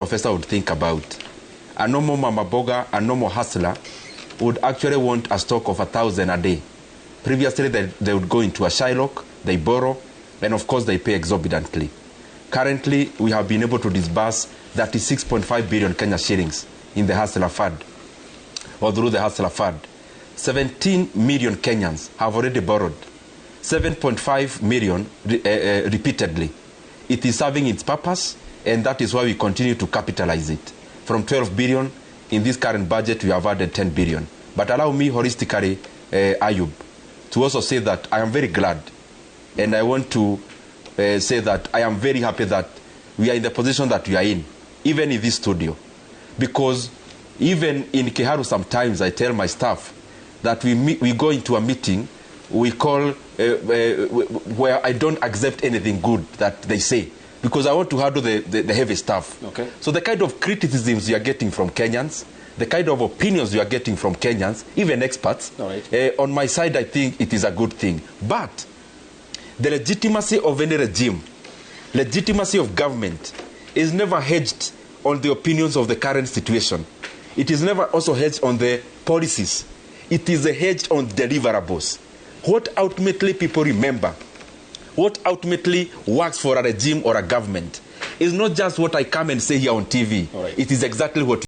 professor would think about. A normal mama boga, a normal hustler would actually want a stock of 1,000 a day. Previously, they would go into a Shylock, they borrow, and of course they pay exorbitantly. Currently, we have been able to disburse 36.5 billion Kenya shillings in the hustler fund, or through the hustler fund. 17 million Kenyans have already borrowed, 7.5 million repeatedly. It is serving its purpose, and that is why we continue to capitalize it. From 12 billion, in this current budget, we have added 10 billion. But allow me holistically, Ayub, to also say that I am very glad, and I want to say that I am very happy that we are in the position that we are in, even in this studio. Because even in Kiharu sometimes I tell my staff that we go into a meeting, we call, where I don't accept anything good that they say, because I want to handle the heavy stuff. Okay. So the kind of criticisms you are getting from Kenyans, the kind of opinions you are getting from Kenyans, even experts, on my side, I think it is a good thing. But the legitimacy of any regime, legitimacy of government, is never hedged on the opinions of the current situation. It is never also hedged on the policies. It is hedged on deliverables. What ultimately people remember, what ultimately works for a regime or a government, is not just what I come and say here on TV. It is exactly what